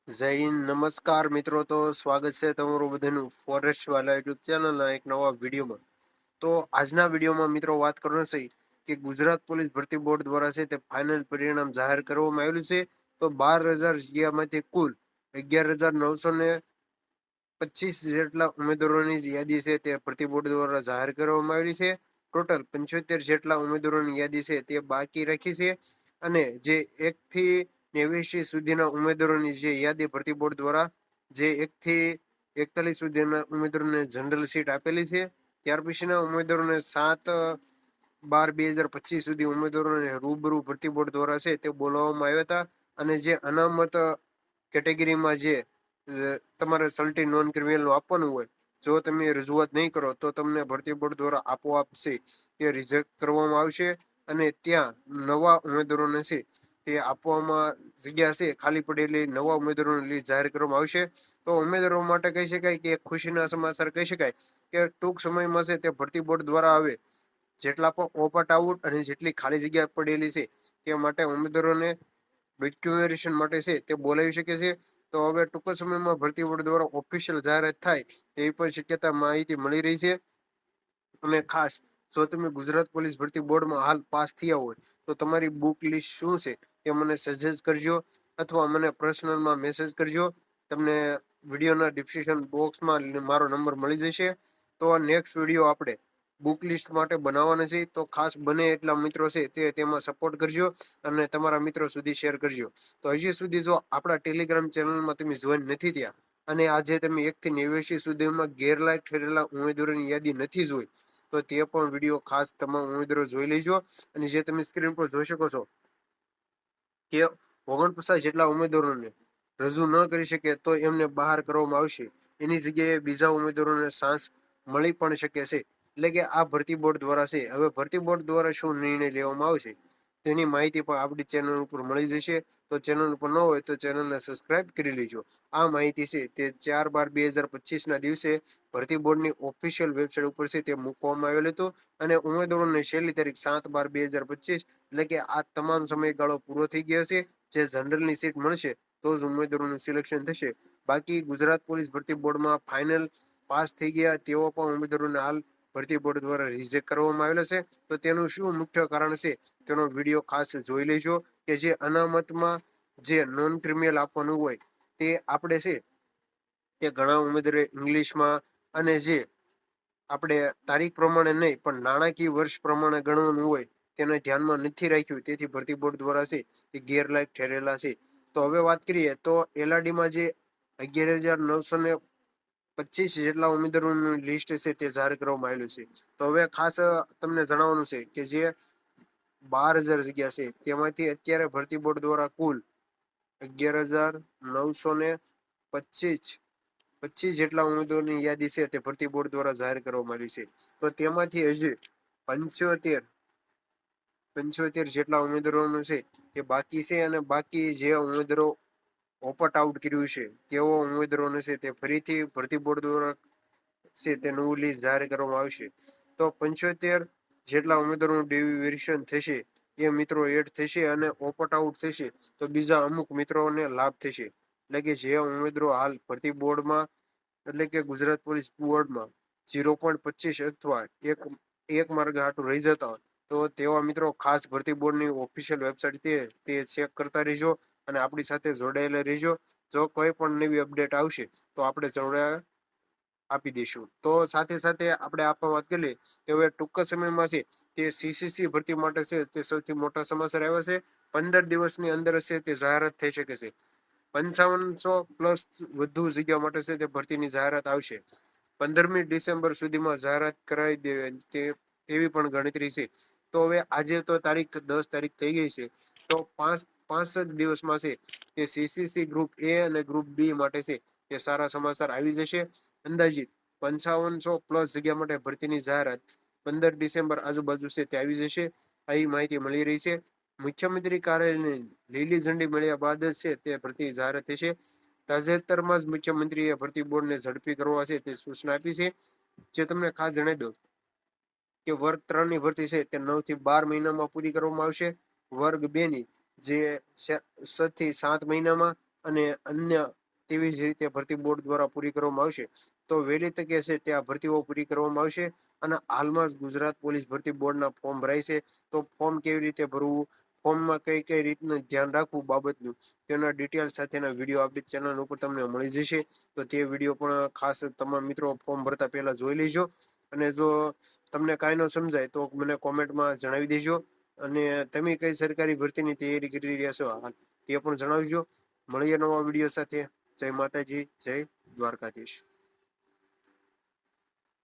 જય હિન્દ, નમસ્કાર મિત્રો. તો સ્વાગત છે તમારું બધાનું ફોરેસ્ટ વાલા યુટ્યુબ ચેનલના એક નવા વિડીયોમાં. તો આજના વિડીયોમાં મિત્રો વાત કરવાની છે કે ગુજરાત પોલીસ ભરતી બોર્ડ દ્વારા છે તે ફાઇનલ પરિણામ જાહેર કરવામાં આવેલું છે. તો 12,000 જગ્યામાંથી કુલ 11,925 જેટલા ઉમેદવારોની યાદી છે તે ભરતી બોર્ડ દ્વારા જાહેર કરવામાં આવેલી છે. ટોટલ 75 જેટલા ઉમેદવારોની યાદી છે તે બાકી રાખી છે. અને જે 1 થી 89 સુધીના ઉમેદવારોની જે યાદી ભરતી બોર્ડ દ્વારા જે 1 થી 41 સુધીના ઉમેદવારોને જનરલ સીટ આપેલી છે. ત્યાર પછીના ઉમેદવારોને 7/12/2025 સુધી ઉમેદવારોને રૂબરૂ ભરતી બોર્ડ દ્વારા છે તે બોલાવવામાં આવ્યા હતા. અને જે અનામત કેટેગરીમાં જે તમારે સલ્ટી નોન ક્રિમિનલ આપવાનું હોય, જો તમે રજૂઆત નહીં કરો તો તમને ભરતી બોર્ડ દ્વારા આપોઆપ છે તે રિજેક્ટ કરવામાં આવશે. અને ત્યાં નવા ઉમેદવારોને છે તે આપવામાં જગ્યા છે ખાલી પડેલી નવા ઉમેદવારોની લિસ્ટ જાહેર કરવામાં આવશે. તો ઉમેદવારો માટે કહી શકાય કે ખુશીના સમાચાર કહી શકાય કે ટૂંક સમયમાં છે તે ભરતી બોર્ડ દ્વારા આવે જેટલા પણ ઓપટ આઉટ અને જેટલી ખાલી જગ્યા પડેલી છે તે માટે ઉમેદવારોને ડોક્યુમેન્ટેશન માટે છે તે બોલાવી શકે છે. તો હવે ટૂંક સમયમાં ભરતી બોર્ડ દ્વારા ઓફિશિયલ જાહેરાત થાય તેવી પણ શક્યતા માહિતી મળી રહી છે. અને ખાસ જો તમે ગુજરાત પોલીસ ભરતી બોર્ડમાં હાલ પાસ થયા હોય તો તમારી બુક લિસ્ટ શું છે તે મને સજેસ્ટ કરજો અથવા મને પર્સનલમાં મેસેજ કરજો. તમને વિડીયોના ડિસ્ક્રિપ્શન બોક્સમાં મારો નંબર મળી જશે. તો નેક્સ્ટ વિડીયો આપણે બુક લિસ્ટ માટે બનાવવાના છે. તો ખાસ બને એટલા મિત્રો છે તે તેમાં સપોર્ટ કરજો અને તમારા મિત્રો સુધી શેર કરજો. તો હજી સુધી જો આપણા ટેલિગ્રામ ચેનલમાં તમે જોઈન નથી થયા અને આજે તમે 1 થી 89 સુધીમાં ગેરલાયક ઠરેલા ઉમેદવારોની યાદી નથી જોઈ તો તે પણ વિડીયો ખાસ તમામ ઉમેદવારો જોઈ લેજો. અને જે તમે સ્ક્રીન પર જોઈ શકો છો કે 49 જેટલા ઉમેદવારોને રજૂ ન કરી શકે તો એમને બહાર કરવામાં આવશે. એની જગ્યાએ બીજા ઉમેદવારોને ચાન્સ મળી પણ શકે છે. એટલે કે આ ભરતી બોર્ડ દ્વારા છે. હવે ભરતી બોર્ડ દ્વારા શું નિર્ણય લેવામાં આવશે તેની માહિતી પણ આપણી ચેનલ ઉપર મળી જશે. તો ચેનલ ઉપર ન હોય તો ચેનલને સબસ્ક્રાઇબ કરી લેજો. આ માહિતી છે તે 4/12/2025 ના દિવસે ભરતી બોર્ડની ઓફિશિયલ વેબસાઇટ ઉપર છે તે મૂકવામાં આવેલ હતું. અને ઉમેદવારોની છેલ્લી તારીખ 7/12/2025 એટલે કે આ તમામ સમયગાળો પૂરો થઈ ગયો છે. જે જનરલની સીટ મળશે તો જ ઉમેદવારોનું સિલેક્શન થશે. બાકી ગુજરાત પોલીસ ભરતી બોર્ડમાં ફાઇનલ પાસ થઈ ગયા તેઓ પણ ઉમેદવારોને હાલ ભરતી બોર્ડ દ્વારા રિજેક્ટ કરવામાં આવેલા છે. તો તેનું શું મુખ્ય કારણ છે તેનો વિડીયો ખાસ જોઈ લેજો. કે જે અનામતમાં જે નોન ક્રિમિનલ આપવાનું હોય તે આપણે છે તે ઘણા ઉમેદવારો ઇંગ્લિશમાં અને જે આપણે તારીખ પ્રમાણે નહીં પણ નાણાકીય વર્ષ પ્રમાણે ગણવાનું હોય તેને ધ્યાનમાં નથી રાખ્યું. તેથી ભરતી બોર્ડ દ્વારા છે એ ગેરલાયક ઠરેલા છે. તો હવે વાત કરીએ તો એલઆરડીમાં જે 11,925 જેટલા ઉમેદવારોનું લિસ્ટ છે તે જાહેર કરવામાં આવેલું છે. તો હવે ખાસ તમને જણાવવાનું છે કે જે 12,000 જગ્યા છે તેમાંથી અત્યારે ભરતી બોર્ડ દ્વારા કુલ 11,925 જેટલા ઉમેદવારોની યાદી છે તે ભરતી બોર્ડ દ્વારા જાહેર કરવામાં આવી છે. તો તેમાંથી હજી 75 જેટલા ઉમેદવારોનું છે તે બાકી છે. અને બાકી જે ઉમેદવારો ઓપટ આઉટ કર્યું છે તેઓ ઉમેદવારોને છે તે ફરીથી ભરતી બોર્ડ દ્વારા છે તે નવું લિસ્ટ જાહેર કરવામાં આવશે. તો 75 જેટલા ઉમેદવારોનું ડેવિએશન થશે એ મિત્રો એડ થશે અને ઓપટ આઉટ થશે તો બીજા અમુક મિત્રોને લાભ થશે. એટલે કે જે ઉમેદવારો હાલ ભરતી બોર્ડમાં એટલે કે ગુજરાત પોલીસ બોર્ડમાં 0.25 અથવા એક માર્ગ હાટું રહી જતા હોય તો તેવા મિત્રો ખાસ ભરતી બોર્ડની ઓફિશિયલ વેબસાઇટ તે ચેક કરતા રહેજો અને આપણી સાથે જોડાયેલા રહેજો. જો કોઈ પણ નવી અપડેટ આવશે તો આપણે જોડાયા આપી દઈશું. તો સાથે સાથે આપણે આપવા વાત કરીએ કે હવે ટૂંક સમયમાં છે તે સીસીસી ભરતી માટે છે તે સૌથી મોટા સમાચાર આવ્યા છે. 15 દિવસની અંદર છે તે જાહેરાત થઈ શકે છે. 5500+ વધુ જગ્યા માટે છે તે ભરતીની જાહેરાત આવશે. 15મી ડિસેમ્બર સુધીમાં જાહેરાત કરાવી દે તેવી પણ ગણતરી છે. તો હવે આજે તો તારીખ 10 તારીખ થઈ ગઈ છે. તો 5 દિવસમાં છે તે સીસીસી ગ્રુપ એ અને ગ્રુપ બી માટે છે તે સારા સમાચાર આવી જશે. અંદાજિત 5500+ જગ્યા માટે ભરતીની જાહેરાત 15 ડિસેમ્બર આજુબાજુ છે તે આવી જશે. આવી માહિતી મળી રહી છે. મુખ્યમંત્રી કાર્યાલયની લીલી ઝંડી મળ્યા બાદ જ છે તે ભરતી જાહેરાત થશે. તાજેતરમાં જ મુખ્યમંત્રીએ ભરતી બોર્ડને ઝડપી કરવા છે તે સૂચના આપી છે. જે તમને ખાસ જણાવી દઉં કે વર્ગ 3 ની ભરતી છે તે 9 થી 12 મહિનામાં પૂરી કરવામાં આવશે. વર્ગ 2 ની જે 6 થી 7 મહિનામાં અને અન્ય તેવી જ રીતે ભરતી બોર્ડ દ્વારા પૂરી કરવામાં આવશે તો વહેલી તકે છે ત્યાં ભરતીઓ પૂરી કરવામાં આવશે. અને હાલમાં જ ગુજરાત પોલીસ ભરતી બોર્ડના ફોર્મ ભરાય છે તો ફોર્મ કેવી રીતે ભરવું, ફોર્મમાં કઈ કઈ રીતનું ધ્યાન રાખવું બાબતનું તેના ડિટેલ સાથેના વિડીયો આપણી ચેનલ ઉપર તમને મળી જશે. તો તે વિડીયો પણ ખાસ તમામ મિત્રો ફોર્મ ભરતા પહેલા જોઈ લેજો. અને જો તમને કાંઈ ન સમજાય તો મને કોમેન્ટમાં જણાવી દેજો. અને તમે કઈ સરકારી ભરતીની તૈયારી કરી રહ્યા છો હાલ તે પણ જણાવજો. મળીએ નવા વિડીયો સાથે. જય માતાજી, જય દ્વારકાધીશ.